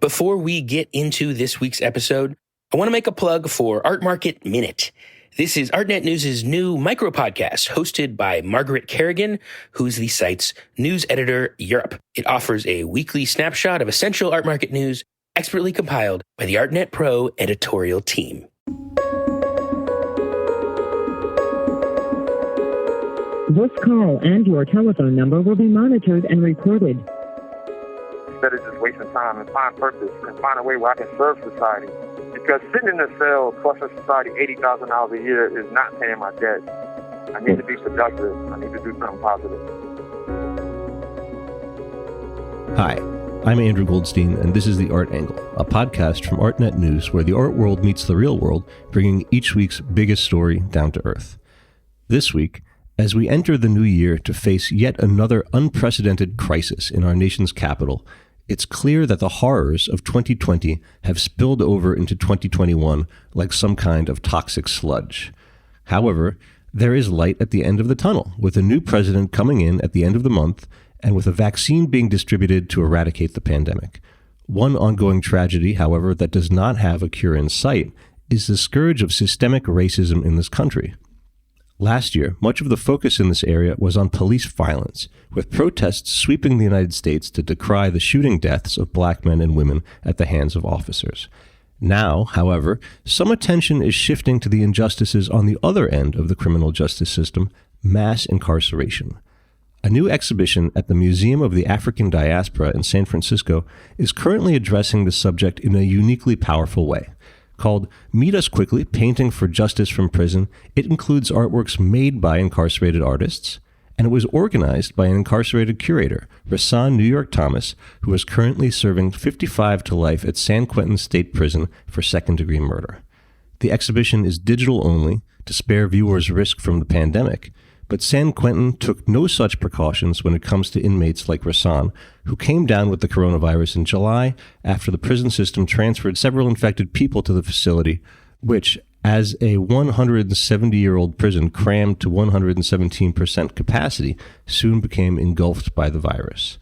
Before we get into this week's episode, I want to make a plug for Art Market Minute. This is ArtNet News' new micro-podcast hosted by Margaret Kerrigan, who's the site's news editor Europe. It offers a weekly snapshot of essential art market news, expertly compiled by the ArtNet Pro editorial team. This call and your telephone number will be monitored and recorded. Instead of just wasting time and find purpose and find a way where I can serve society. Because sitting in a cell costing society $80,000 a year is not paying my debt. I need to be productive. I need to do something positive. Hi, I'm Andrew Goldstein, and this is The Art Angle, a podcast from ArtNet News where the art world meets the real world, bringing each week's biggest story down to earth. This week, as we enter the new year to face yet another unprecedented crisis in our nation's capital, it's clear that the horrors of 2020 have spilled over into 2021 like some kind of toxic sludge. However, there is light at the end of the tunnel, with a new president coming in at the end of the month and with a vaccine being distributed to eradicate the pandemic. One ongoing tragedy, however, that does not have a cure in sight is the scourge of systemic racism in this country. Last year, much of the focus in this area was on police violence, with protests sweeping the United States to decry the shooting deaths of black men and women at the hands of officers. Now, however, some attention is shifting to the injustices on the other end of the criminal justice system, mass incarceration. A new exhibition at the Museum of the African Diaspora in San Francisco is currently addressing the subject in a uniquely powerful way. Called Meet Us Quickly, Painting for Justice from Prison, it includes artworks made by incarcerated artists, and it was organized by an incarcerated curator, Rasan New York Thomas, who is currently serving 55 to life at San Quentin State Prison for second-degree murder. The exhibition is digital only to spare viewers risk from the pandemic, but San Quentin took no such precautions when it comes to inmates like Rasan, who came down with the coronavirus in July after the prison system transferred several infected people to the facility, which, as a 170-year-old prison crammed to 117% capacity, soon became engulfed by the virus.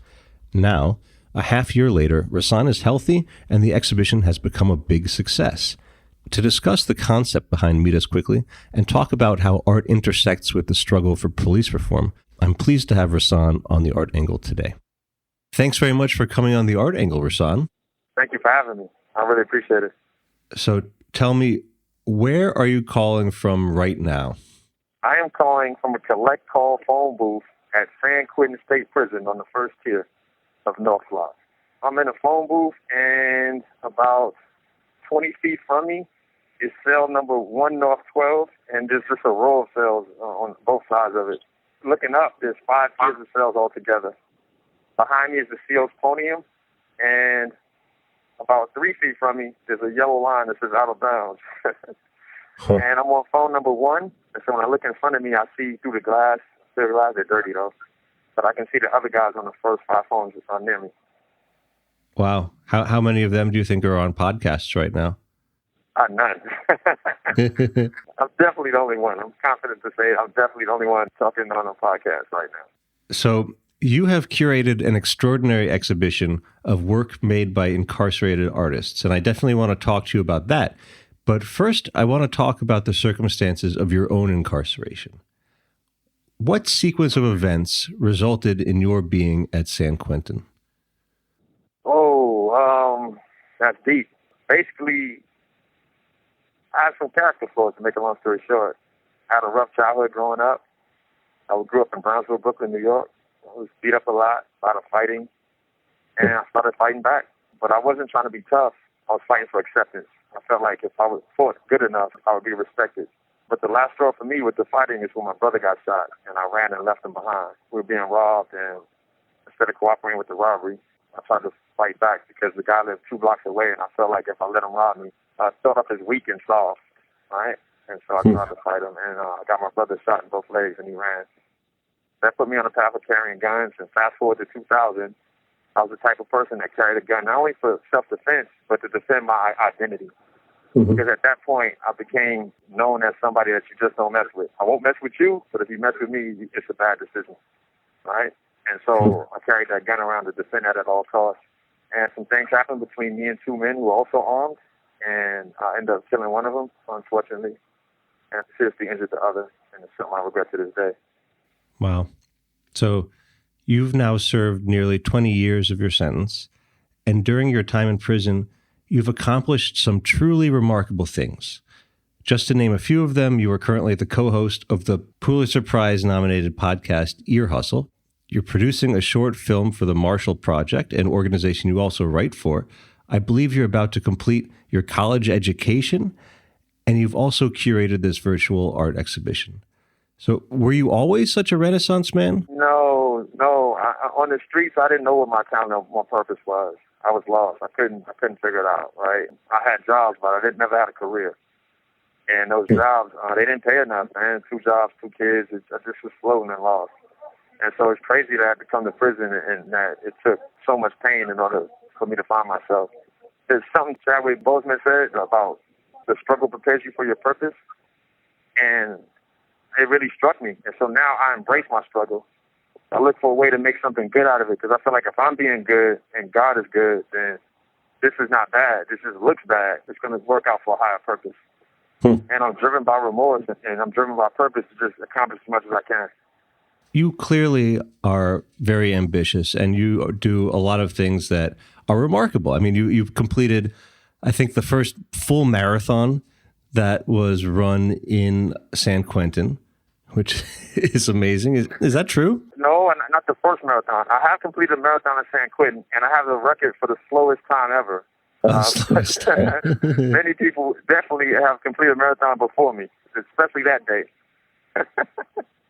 Now, a half year later, Rasan is healthy and the exhibition has become a big success. To discuss the concept behind Meet Us Quickly and talk about how art intersects with the struggle for police reform, I'm pleased to have Rasan on The Art Angle today. Thanks very much for coming on The Art Angle, Rasan. Thank you for having me. I really appreciate it. So tell me, where are you calling from right now? I am calling from a collect call phone booth at San Quentin State Prison on the first tier of North Block. I'm in a phone booth, and about 20 feet from me is cell number 1 North 12, and there's just a row of cells on both sides of it. Looking up, there's 5 tiers of cells altogether. Behind me is the sealed podium, and about 3 feet from me, there's a yellow line that says out of bounds. And I'm on phone number 1, and so when I look in front of me, I see through the glass. The glass, they're dirty, though. But I can see the other guys on the first 5 phones that are near me. Wow. How many of them do you think are on podcasts right now? None. I'm definitely the only one. I'm confident to say I'm definitely the only one talking on a podcast right now. So you have curated an extraordinary exhibition of work made by incarcerated artists, and I definitely want to talk to you about that. But first, I want to talk about the circumstances of your own incarceration. What sequence of events resulted in your being at San Quentin? That's deep. Basically, I had some character flaws, to make a long story short. I had a rough childhood growing up. I grew up in Brownsville, Brooklyn, New York. I was beat up a lot of fighting, and I started fighting back. But I wasn't trying to be tough. I was fighting for acceptance. I felt like if I was fought good enough, I would be respected. But the last straw for me with the fighting is when my brother got shot, and I ran and left him behind. We were being robbed, and instead of cooperating with the robbery, I tried to fight back because the guy lived 2 blocks away, and I felt like if I let him rob me, I felt up as weak and soft, right? And so I tried to fight him, and I got my brother shot in both legs, and he ran. That put me on the path of carrying guns, and fast forward to 2000, I was the type of person that carried a gun, not only for self-defense, but to defend my identity. Mm-hmm. Because at that point, I became known as somebody that you just don't mess with. I won't mess with you, but if you mess with me, it's a bad decision, right? And so I carried that gun around to defend that at all costs. And some things happened between me and two men who were also armed, and I ended up killing one of them, unfortunately, and seriously injured the other, and it's something I regret to this day. Wow. So you've now served nearly 20 years of your sentence, and during your time in prison, you've accomplished some truly remarkable things. Just to name a few of them, you are currently the co-host of the Pulitzer Prize-nominated podcast Ear Hustle. You're producing a short film for the Marshall Project, an organization you also write for. I believe you're about to complete your college education, and you've also curated this virtual art exhibition. So were you always such a Renaissance man? No. On the streets, I didn't know what my talent, my purpose was. I was lost. I couldn't figure it out, right? I had jobs, but I never had a career. And those jobs, they didn't pay enough, man. 2 jobs, 2 kids. I just was floating and lost. And so it's crazy that I had to come to prison and that it took so much pain in order for me to find myself. There's something Chadwick Boseman said about the struggle prepares you for your purpose. And it really struck me. And so now I embrace my struggle. I look for a way to make something good out of it, because I feel like if I'm being good and God is good, then this is not bad. This just looks bad. It's going to work out for a higher purpose. And I'm driven by remorse, and I'm driven by purpose to just accomplish as much as I can. You clearly are very ambitious, and you do a lot of things that are remarkable. I mean, you've completed, I think, the first full marathon that was run in San Quentin, which is amazing. Is that true? No, not the first marathon. I have completed a marathon in San Quentin, and I have the record for the slowest time ever. Slowest time. Many people definitely have completed a marathon before me, especially that day.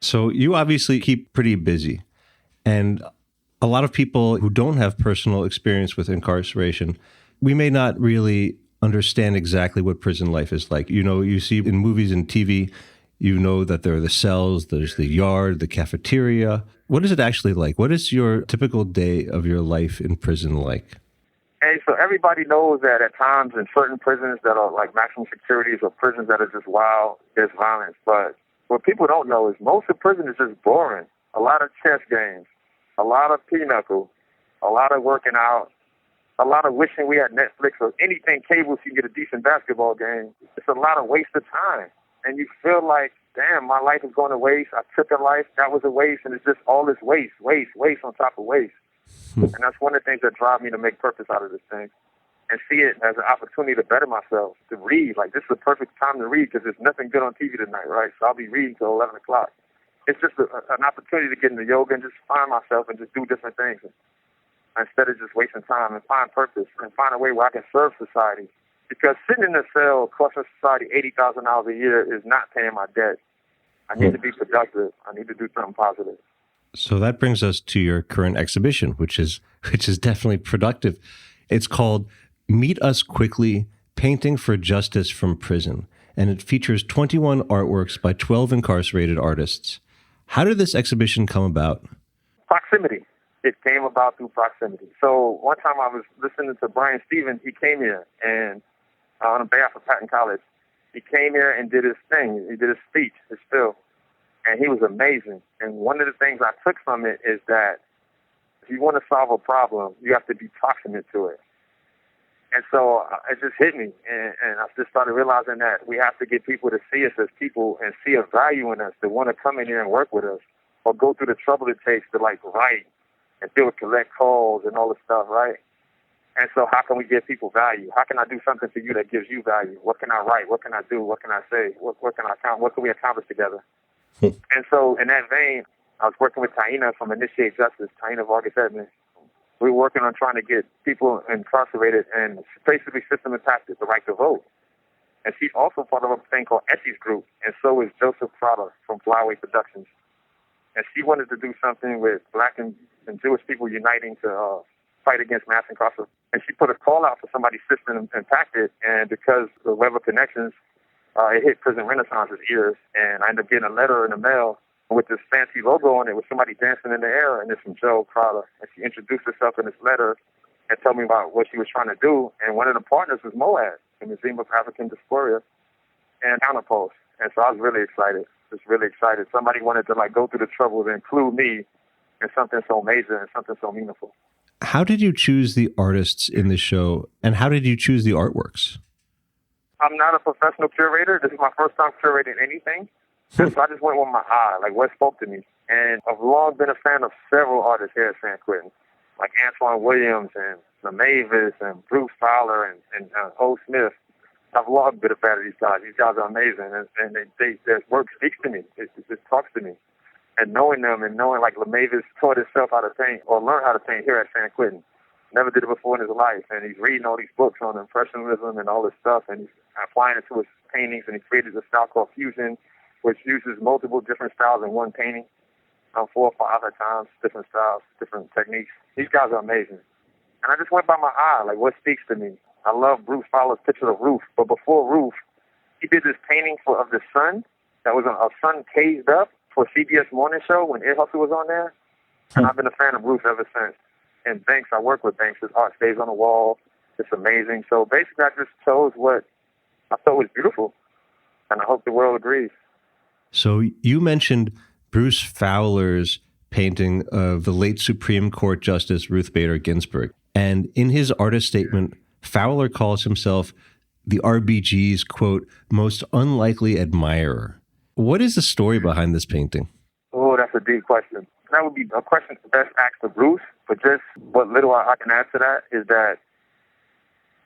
So you obviously keep pretty busy, and a lot of people who don't have personal experience with incarceration, we may not really understand exactly what prison life is like. You know, you see in movies and TV, you know that there are the cells, there's the yard, the cafeteria. What is it actually like? What is your typical day of your life in prison like? Hey, so everybody knows that at times in certain prisons that are like maximum securities or prisons that are just wild, there's violence. But what people don't know is most of prison is just boring. A lot of chess games, a lot of pinochle, a lot of working out, a lot of wishing we had Netflix or anything cable so you can get a decent basketball game. It's a lot of waste of time. And you feel like, damn, my life is going to waste. I took a life, that was a waste, and it's just all this waste on top of waste. And that's one of the things that drive me to make purpose out of this thing and see it as an opportunity to better myself, to read. Like, this is the perfect time to read because there's nothing good on TV tonight, right? So I'll be reading till 11 o'clock. It's just an opportunity to get into yoga and just find myself and just do different things instead of just wasting time, and find purpose and find a way where I can serve society. Because sitting in a cell costing society $80,000 a year is not paying my debt. I need to be productive. I need to do something positive. So that brings us to your current exhibition, which is definitely productive. It's called Meet Us Quickly, Painting for Justice from Prison, and it features 21 artworks by 12 incarcerated artists. How did this exhibition come about? Proximity. It came about through proximity. So one time I was listening to Brian Stevens. He came here, and on behalf of Patton College, he came here and did his thing. He did his speech, his spill. And he was amazing. And one of the things I took from it is that if you want to solve a problem, you have to be proximate to it. And so it just hit me. And I just started realizing that we have to get people to see us as people and see a value in us, to want to come in here and work with us or go through the trouble it takes to, like, write and deal with collect calls and all this stuff, right? And so how can we give people value? How can I do something for you that gives you value? What can I write? What can I do? What can I say? What can we accomplish together? And so in that vein, I was working with Taina from Initiate Justice, Taina Vargas Edmonds. We were working on trying to get people incarcerated and basically systematized the right to vote. And she's also part of a thing called Essie's Group, and so is Joseph Prada from Flyway Productions. And she wanted to do something with Black and Jewish people uniting to fight against mass incarceration. And she put a call out for somebody's system impacted, and because of the web of connections, it hit Prison Renaissance's ears, and I ended up getting a letter in the mail with this fancy logo on it with somebody dancing in the air, and it's from Joe Crowder. And she introduced herself in this letter and told me about what she was trying to do. And one of the partners was Moab, the Museum of African Diaspora, and Counterpost. And so I was really excited, just really excited. Somebody wanted to, like, go through the trouble to include me in something so major and something so meaningful. How did you choose the artists in the show, and how did you choose the artworks? I'm not a professional curator. This is my first time curating anything. So I just went with my eye, like what spoke to me. And I've long been a fan of several artists here at San Quentin, like Antoine Williams and LeMavis and Bruce Fowler and O. Smith. I've long been a fan of these guys. These guys are amazing, and their work speaks to me. It just talks to me. And knowing them and knowing like LeMavis taught himself how to paint or learned how to paint here at San Quentin. Never did it before in his life. And he's reading all these books on impressionism and all this stuff, and he's applying it to his paintings, and he created a style called fusion, which uses multiple different styles in one painting, 4 or 5 at times, different styles, different techniques. These guys are amazing. And I just went by my eye, like what speaks to me. I love Bruce Fowler's picture of Roof, but before Roof, he did this painting of the sun that was a sun caged up for CBS Morning Show when Ear Hustle was on there. And I've been a fan of Roof ever since. And Banks, I work with Banks. His art stays on the wall. It's amazing. So basically, I just chose what I thought was beautiful, and I hope the world agrees. So you mentioned Bruce Fowler's painting of the late Supreme Court Justice Ruth Bader Ginsburg. And in his artist statement, Fowler calls himself the RBG's, quote, most unlikely admirer. What is the story behind this painting? Oh, that's a deep question. That would be a question best asked to Bruce, but just what little I can add to that is that,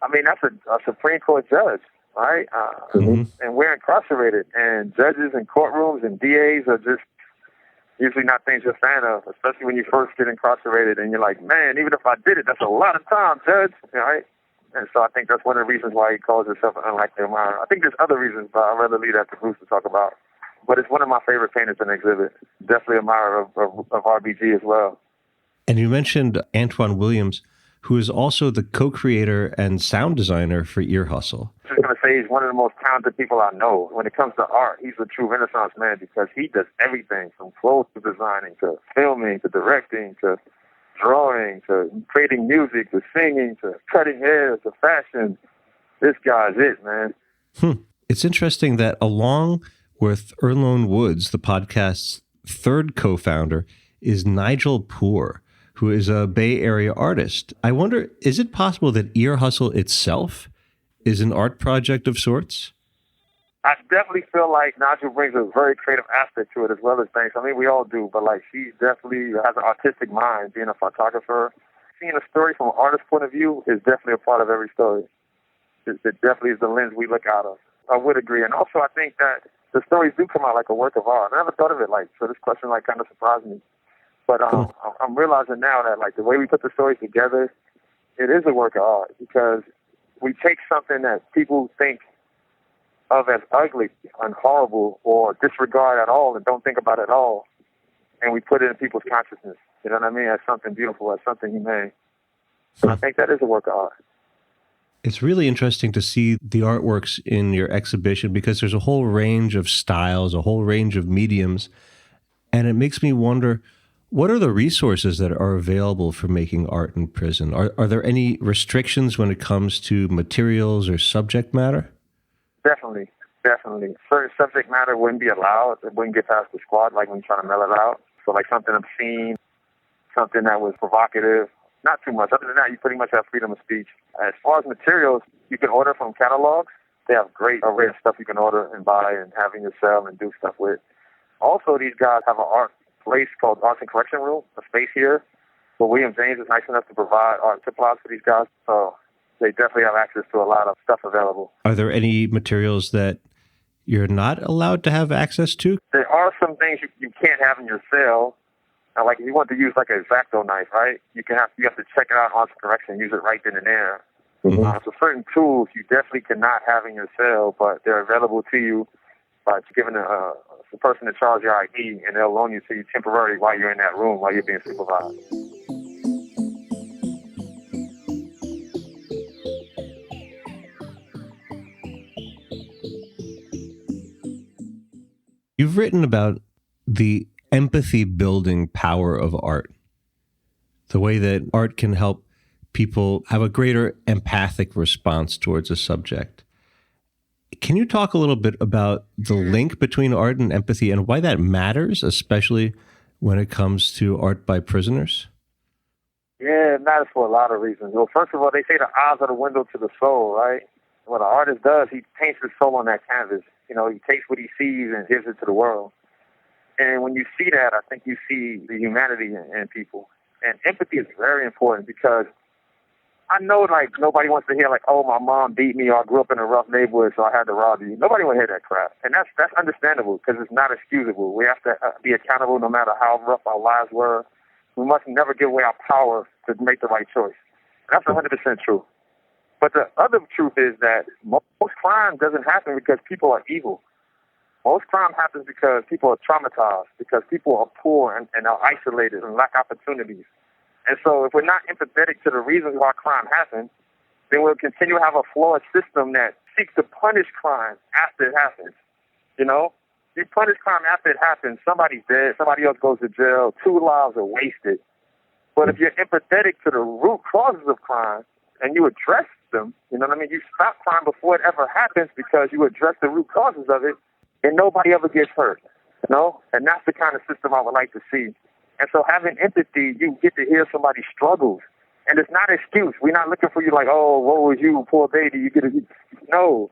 I mean, that's a Supreme Court judge, right? And we're incarcerated, and judges and courtrooms and DAs are just usually not things you're a fan of, especially when you first get incarcerated and you're like, man, even if I did it, that's a lot of time, judge, right? And so I think that's one of the reasons why he calls himself an unlikely admirer. I think there's other reasons, but I'd rather leave that to Bruce to talk about. But it's one of my favorite paintings in the exhibit. Definitely an admirer of RBG as well. And you mentioned Antoine Williams, who is also the co-creator and sound designer for Ear Hustle. I'm just going to say he's one of the most talented people I know. When it comes to art, he's a true Renaissance man because he does everything from clothes to designing to filming to directing to drawing to creating music to singing to cutting hair to fashion. This guy's it, man. It's interesting that along with Erlone Woods, the podcast's third co-founder, is Nigel Poor, who is a Bay Area artist. I wonder, is it possible that Ear Hustle itself is an art project of sorts? I definitely feel like Nigel brings a very creative aspect to it as well as things. I mean, we all do, but like she definitely has an artistic mind, being a photographer. Seeing a story from an artist's point of view is definitely a part of every story. It definitely is the lens we look out of. I would agree. And also, I think that the stories do come out like a work of art. I never thought of it like, so this question like kind of surprised me. But I'm realizing now that like the way we put the stories together, it is a work of art because we take something that people think of as ugly and horrible or disregard at all and don't think about at all, and we put it in people's consciousness. You know what I mean? As something beautiful, as something humane. So I think that is a work of art. It's really interesting to see the artworks in your exhibition because there's a whole range of styles, a whole range of mediums, and it makes me wonder, what are the resources that are available for making art in prison? Are there any restrictions when it comes to materials or subject matter? Definitely. Certain subject matter wouldn't be allowed. It wouldn't get past the squad, like when you're trying to mail it out. So like something obscene, something that was provocative, not too much. Other than that, you pretty much have freedom of speech. As far as materials, you can order from catalogs. They have great array of stuff you can order and buy and have in your cell and do stuff with. Also, these guys have an art place called Arts and Correction Room, a space here, where William James is nice enough to provide art supplies for these guys. So they definitely have access to a lot of stuff available. Are there any materials that you're not allowed to have access to? There are some things you can't have in your cell. Now, like if you want to use like an X-Acto knife, right? You have to check it out on correction, use it right then and there. So certain tools you definitely cannot have in your cell, but they're available to you by giving the person in charge your ID, and they'll loan you to you temporarily while you're in that room, while you're being supervised. You've written about the empathy-building power of art, the way that art can help people have a greater empathic response towards a subject. Can you talk a little bit about the link between art and empathy and why that matters, especially when it comes to art by prisoners? Yeah, it matters for a lot of reasons. Well, first of all, they say the eyes are the window to the soul, right? What an artist does, he paints his soul on that canvas. You know, he takes what he sees and gives it to the world. And when you see that, I think you see the humanity in people. And empathy is very important because I know, like, nobody wants to hear, like, oh, my mom beat me or I grew up in a rough neighborhood, so I had to rob you. Nobody want to hear that crap. And that's understandable because it's not excusable. We have to be accountable no matter how rough our lives were. We must never give away our power to make the right choice. And that's 100% true. But the other truth is that most crime doesn't happen because people are evil. Most crime happens because people are traumatized, because people are poor and are isolated and lack opportunities. And so if we're not empathetic to the reasons why crime happens, then we'll continue to have a flawed system that seeks to punish crime after it happens. You know? You punish crime after it happens, somebody's dead, somebody else goes to jail, 2 lives are wasted. But if you're empathetic to the root causes of crime and you address them, you know what I mean? You stop crime before it ever happens because you address the root causes of it, and nobody ever gets hurt, you know? And that's the kind of system I would like to see. And so having empathy, you get to hear somebody's struggles. And it's not an excuse. We're not looking for you like, oh, what was you, poor baby? You get a... No.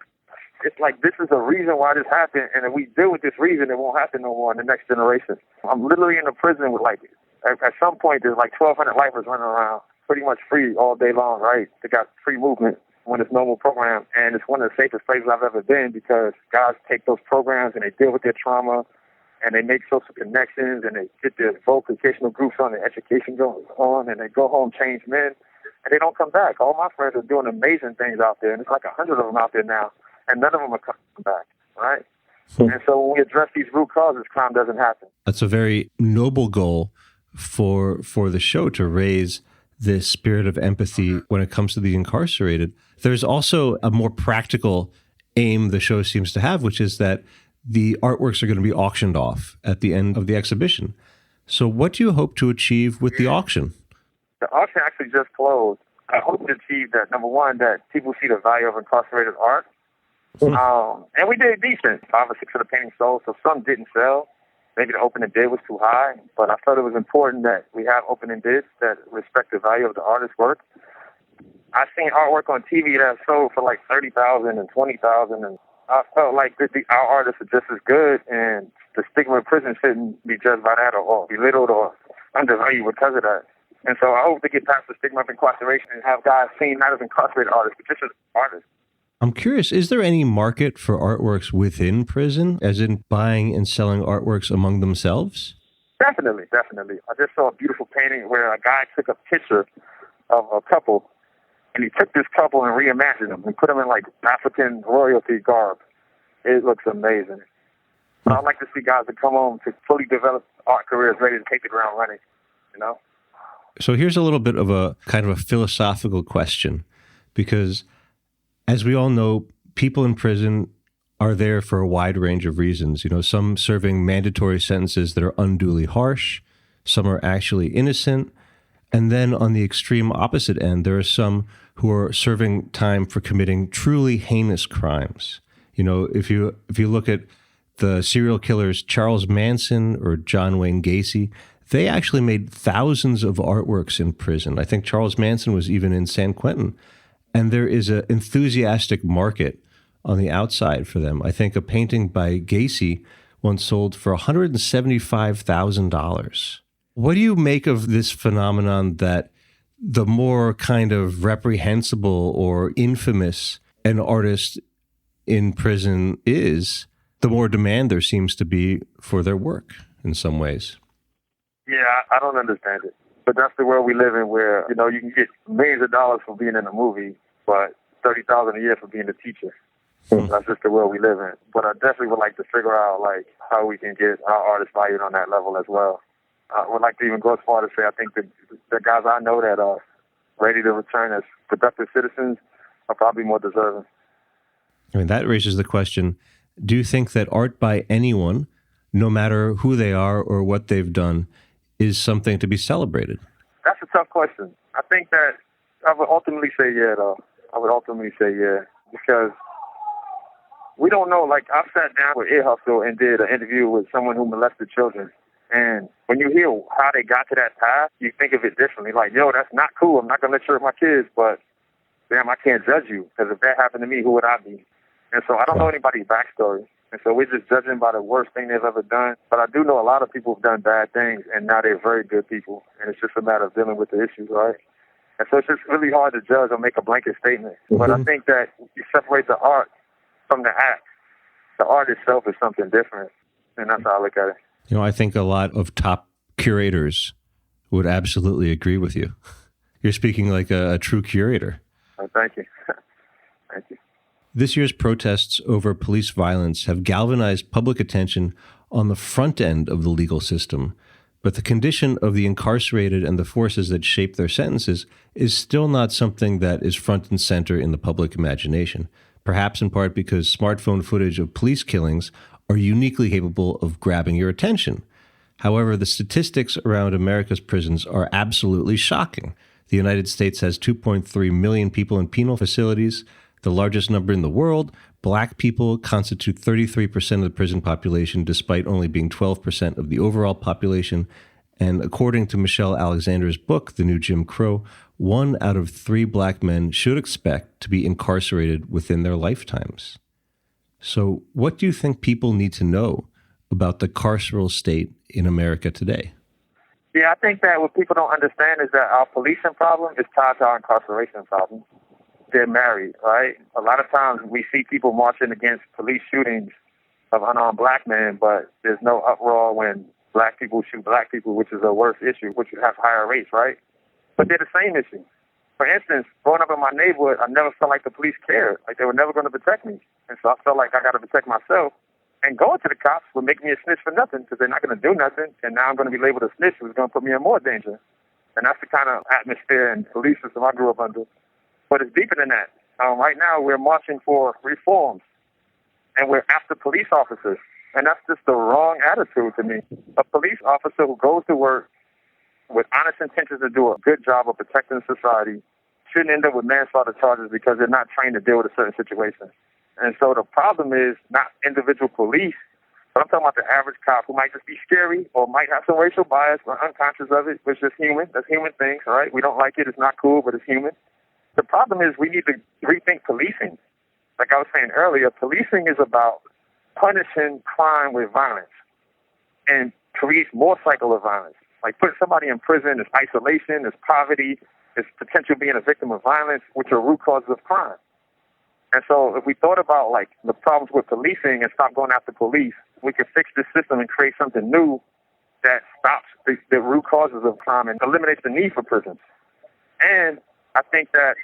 It's like, this is a reason why this happened, and if we deal with this reason, it won't happen no more in the next generation. I'm literally in a prison with, like, at some point, there's like 1,200 lifers running around, pretty much free all day long, right? They got free movement when it's normal program, and it's one of the safest places I've ever been because guys take those programs and they deal with their trauma, and they make social connections, and they get their vocational groups on, their education going on, and they go home changed men, and they don't come back. All my friends are doing amazing things out there, and it's like 100 of them out there now, and none of them are coming back, right? And so when we address these root causes, crime doesn't happen. That's a very noble goal for the show, to raise this spirit of empathy when it comes to the incarcerated. There's also a more practical aim the show seems to have, which is that the artworks are going to be auctioned off at the end of the exhibition. So what do you hope to achieve with the auction? The auction actually just closed. I hope to achieve that, number one, that people see the value of incarcerated art. And we did decent. 5 or 6 of the paintings sold, so some didn't sell. Maybe the opening bid was too high, but I felt it was important that we have opening bids that respect the value of the artist's work. I've seen artwork on TV that sold for like $30,000 and $20,000, and I felt like our artists are just as good, and the stigma of prison shouldn't be judged by that or belittled or undervalued because of that. And so I hope to get past the stigma of incarceration and have guys seen not as incarcerated artists, but just as artists. I'm curious, is there any market for artworks within prison, as in buying and selling artworks among themselves? Definitely. I just saw a beautiful painting where a guy took a picture of a couple, and he took this couple and reimagined them and put them in like African royalty garb. It looks amazing. I'd like to see guys that come home to fully develop art careers ready to take the ground running, you know? So here's a little bit of a kind of a philosophical question, because as we all know, people in prison are there for a wide range of reasons. You know, some serving mandatory sentences that are unduly harsh, some are actually innocent, and then on the extreme opposite end, there are some who are serving time for committing truly heinous crimes. You know, if you look at the serial killers Charles Manson or John Wayne Gacy, they actually made thousands of artworks in prison. I think Charles Manson was even in San Quentin. And there is an enthusiastic market on the outside for them. I think a painting by Gacy once sold for $175,000. What do you make of this phenomenon that the more kind of reprehensible or infamous an artist in prison is, the more demand there seems to be for their work in some ways? Yeah, I don't understand it. But that's the world we live in where, you know, you can get millions of dollars for being in a movie, but $30,000 a year for being a teacher. That's just the world we live in. But I definitely would like to figure out, like, how we can get our artists valued on that level as well. I would like to even go as far to say I think the guys I know that are ready to return as productive citizens are probably more deserving. I mean, that raises the question, do you think that art by anyone, no matter who they are or what they've done, is something to be celebrated? That's a tough question. I think that I would ultimately say yeah, though. I would ultimately say yeah, because we don't know. Like, I sat down with Ear Hustle and did an interview with someone who molested children, And when you hear how they got to that path, you think of it differently. Like, yo, that's not cool. I'm not going to let you hurt my kids, but damn, I can't judge you, because if that happened to me, who would I be? And so I don't know anybody's backstory. And so we're just judging by the worst thing they've ever done. But I do know a lot of people have done bad things, and now they're very good people. And it's just a matter of dealing with the issues, right? And so it's just really hard to judge or make a blanket statement. Mm-hmm. But I think that you separate the art from the act. The art itself is something different, and that's how I look at it. You know, I think a lot of top curators would absolutely agree with you. You're speaking like a true curator. Oh, thank you. Thank you. This year's protests over police violence have galvanized public attention on the front end of the legal system, but the condition of the incarcerated and the forces that shape their sentences is still not something that is front and center in the public imagination, perhaps in part because smartphone footage of police killings are uniquely capable of grabbing your attention. However, the statistics around America's prisons are absolutely shocking. The United States has 2.3 million people in penal facilities, the largest number in the world. Black people constitute 33% of the prison population, despite only being 12% of the overall population. And according to Michelle Alexander's book, The New Jim Crow, 1 out of 3 black men should expect to be incarcerated within their lifetimes. So what do you think people need to know about the carceral state in America today? Yeah, I think that what people don't understand is that our policing problem is tied to our incarceration problem. They're married, right? A lot of times we see people marching against police shootings of unarmed black men, but there's no uproar when black people shoot black people, which is a worse issue, which would have higher rates, right? But they're the same issue. For instance, growing up in my neighborhood, I never felt like the police cared. Like they were never going to protect me. And so I felt like I got to protect myself. And going to the cops would make me a snitch for nothing, because they're not going to do nothing. And now I'm going to be labeled a snitch, which is going to put me in more danger. And that's the kind of atmosphere and police system I grew up under. But it's deeper than that. Right now, we're marching for reforms, and we're after police officers. And that's just the wrong attitude to me. A police officer who goes to work with honest intentions to do a good job of protecting society shouldn't end up with manslaughter charges because they're not trained to deal with a certain situation. And so the problem is not individual police, but I'm talking about the average cop who might just be scary or might have some racial bias or unconscious of it, which is human. That's human things, all right? We don't like it. It's not cool, but it's human. The problem is we need to rethink policing. Like I was saying earlier, policing is about punishing crime with violence and creates more cycle of violence. Like putting somebody in prison is isolation, is poverty, is potential being a victim of violence, which are root causes of crime. And so if we thought about like the problems with policing and stop going after police, we could fix this system and create something new that stops the root causes of crime and eliminates the need for prisons. And I think that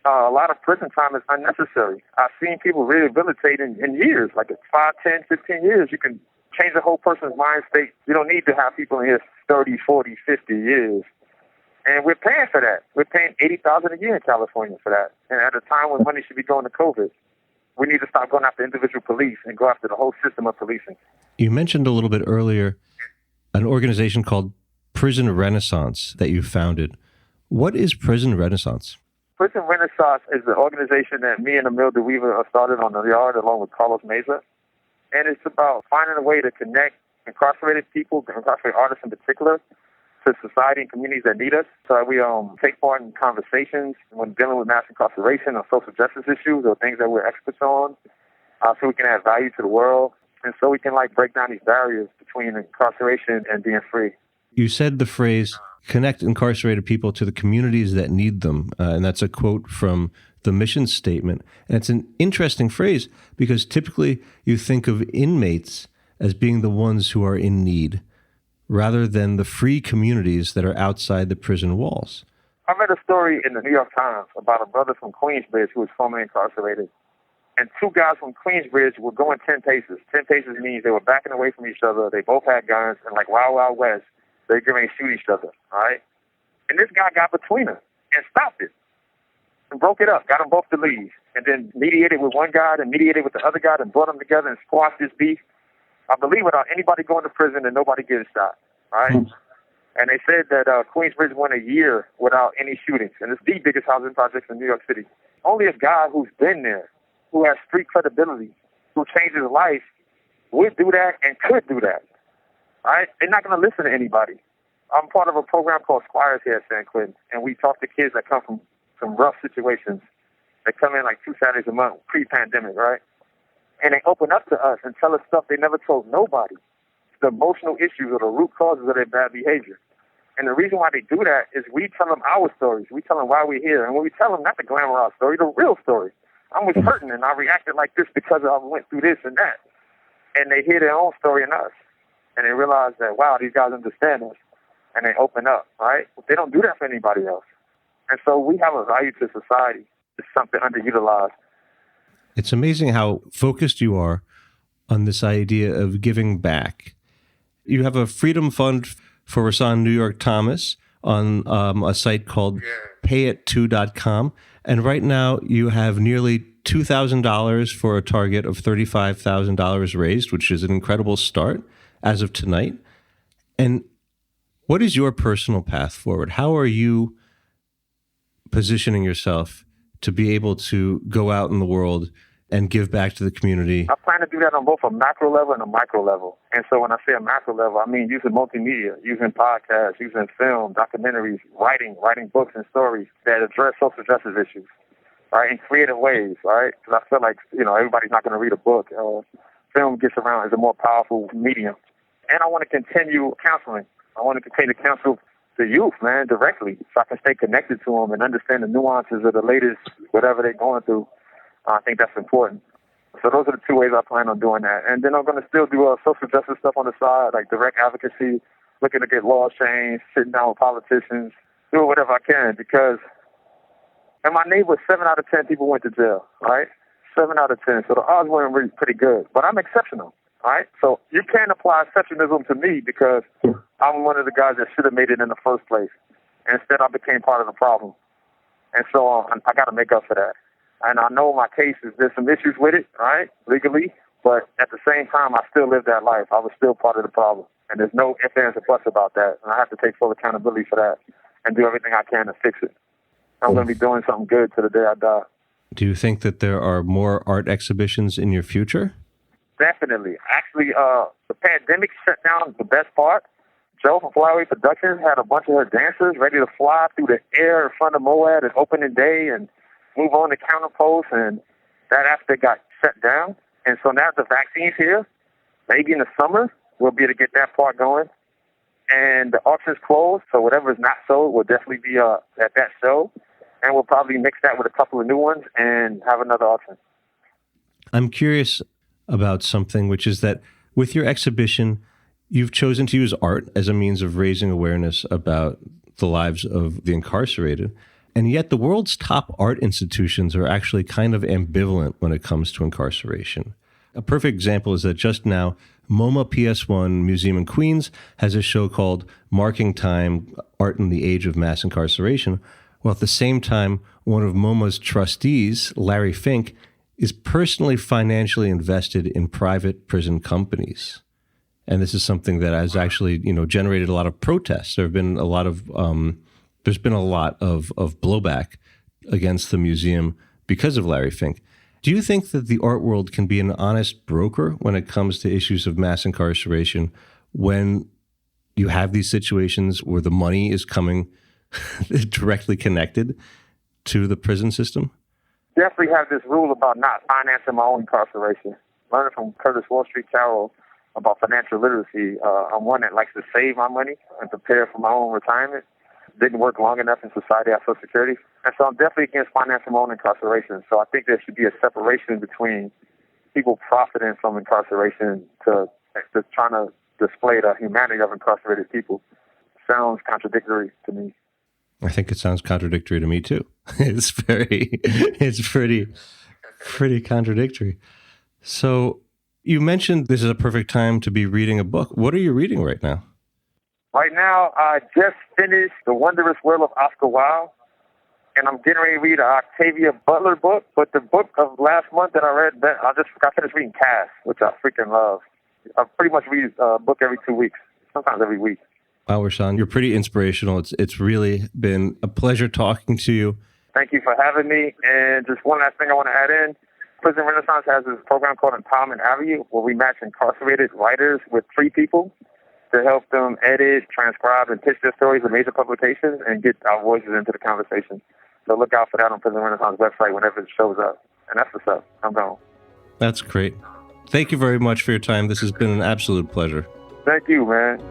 a lot of prison time is unnecessary. I've seen people rehabilitate in years, like 5, 10, 15 years. You can change a whole person's mind state. You don't need to have people in here 30, 40, 50 years. And we're paying for that. We're paying $80,000 a year in California for that. And at a time when money should be going to COVID, we need to stop going after individual police and go after the whole system of policing. You mentioned a little bit earlier an organization called Prison Renaissance that you founded. What is Prison Renaissance? Prison Renaissance is the organization that me and Emil DeWeaver started on the yard along with Carlos Meza. And it's about finding a way to connect incarcerated people, incarcerated artists in particular, to society and communities that need us. So we take part in conversations when dealing with mass incarceration or social justice issues or things that we're experts on, so we can add value to the world, and so we can break down these barriers between incarceration and being free. You said the phrase, connect incarcerated people to the communities that need them, and that's a quote from the mission statement. And it's an interesting phrase because typically you think of inmates as being the ones who are in need, rather than the free communities that are outside the prison walls. I read a story in the New York Times about a brother from Queensbridge who was formerly incarcerated. And 2 guys from Queensbridge were going 10 paces. 10 paces means they were backing away from each other. They both had guns. And like Wild Wild West, they were going to shoot each other, all right? And this guy got between them and stopped it and broke it up, got them both to leave, and then mediated with one guy and mediated with the other guy and brought them together and squashed this beef. I believe without anybody going to prison and nobody getting shot, right? And they said that Queensbridge went a year without any shootings, and it's the biggest housing project in New York City. Only a guy who's been there, who has street credibility, who changed his life, would do that and could do that. right? They're not going to listen to anybody. I'm part of a program called Squires here at San Quentin, and we talk to kids that come from some rough situations. They come in like 2 Saturdays a month, pre-pandemic, right? And they open up to us and tell us stuff they never told nobody. The emotional issues or the root causes of their bad behavior. And the reason why they do that is we tell them our stories. We tell them why we're here. And when we tell them not the glamorized story, the real story. I was hurting and I reacted like this because I went through this and that. And they hear their own story in us. And they realize that, wow, these guys understand us. And they open up, right? They don't do that for anybody else. And so we have a value to society. It's something underutilized. It's amazing how focused you are on this idea of giving back. You have a freedom fund for Rasan New York Thomas on a site called payit2.com. And right now you have nearly $2,000 for a target of $35,000 raised, which is an incredible start as of tonight. And what is your personal path forward? How are you positioning yourself to be able to go out in the world and give back to the community? I plan to do that on both a macro level and a micro level. And so when I say a macro level, I mean using multimedia, using podcasts, using film, documentaries, writing books and stories that address social justice issues, right, in creative ways, right? Because I feel like, everybody's not going to read a book. Film gets around as a more powerful medium. And I want to continue counseling. I want to continue to counsel the youth, man, directly, so I can stay connected to them and understand the nuances of the latest, whatever they're going through. I think that's important. So those are the 2 ways I plan on doing that. And then I'm going to still do social justice stuff on the side, like direct advocacy, looking to get laws changed, sitting down with politicians, doing whatever I can. Because in my neighborhood, 7 out of 10 people went to jail, right? 7 out of 10. So the odds weren't really pretty good. But I'm exceptional, right? So you can't apply exceptionalism to me because I'm one of the guys that should have made it in the first place. And instead, I became part of the problem. And so I got to make up for that. And I know my case there's some issues with it, right, legally, but at the same time, I still lived that life. I was still part of the problem. And there's no ifs, ands, or buts about that. And I have to take full accountability for that and do everything I can to fix it. I'm going to be doing something good to the day I die. Do you think that there are more art exhibitions in your future? Definitely. Actually, the pandemic shut down the best part. Joe from Flyway Productions had a bunch of her dancers ready to fly through the air in front of Moab at opening day and move on to counterpost, and that aspect got shut down. And so now the vaccine's here. Maybe in the summer, we'll be able to get that part going. And the auction's closed, so whatever is not sold will definitely be at that show. And we'll probably mix that with a couple of new ones and have another auction. I'm curious about something, which is that with your exhibition, you've chosen to use art as a means of raising awareness about the lives of the incarcerated. And yet the world's top art institutions are actually kind of ambivalent when it comes to incarceration. A perfect example is that just now, MoMA PS1 Museum in Queens has a show called Marking Time, Art in the Age of Mass Incarceration, while at the same time, one of MoMA's trustees, Larry Fink, is personally financially invested in private prison companies. And this is something that has actually, generated a lot of protests. There have been a lot of there's been a lot of blowback against the museum because of Larry Fink. Do you think that the art world can be an honest broker when it comes to issues of mass incarceration when you have these situations where the money is coming directly connected to the prison system? Definitely have this rule about not financing my own incarceration. Learning from Curtis Wall Street Carroll about financial literacy. I'm one that likes to save my money and prepare for my own retirement. Didn't work long enough in society at Social Security. And so I'm definitely against financing my own incarceration. So I think there should be a separation between people profiting from incarceration to trying to display the humanity of incarcerated people. Sounds contradictory to me. I think it sounds contradictory to me too. It's pretty contradictory. So you mentioned this is a perfect time to be reading a book. What are you reading right now? Right now, I just finished The Wondrous World of Oscar Wilde, and I'm getting ready to read an Octavia Butler book. But the book of last month that I read, I finished reading Cass, which I freaking love. I pretty much read a book every 2 weeks, sometimes every week. Wow, Rasan, you're pretty inspirational. It's really been a pleasure talking to you. Thank you for having me. And just one last thing I want to add in. Prison Renaissance has this program called Empowerment Avenue, where we match incarcerated writers with free people. to help them edit, transcribe, and pitch their stories with major publications and get our voices into the conversation. So look out for that on Prison Renaissance website whenever it shows up. And that's what's up. I'm gone. That's great. Thank you very much for your time. This has been an absolute pleasure. Thank you, man.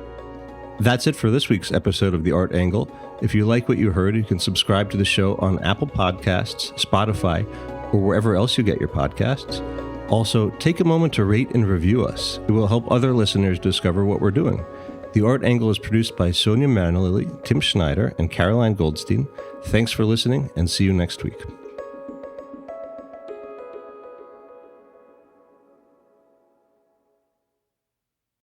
That's it for this week's episode of The Art Angle. If you like what you heard, you can subscribe to the show on Apple Podcasts, Spotify, or wherever else you get your podcasts. Also, take a moment to rate and review us. It will help other listeners discover what we're doing. The Art Angle is produced by Sonia Manlilly, Tim Schneider, and Caroline Goldstein. Thanks for listening, and see you next week.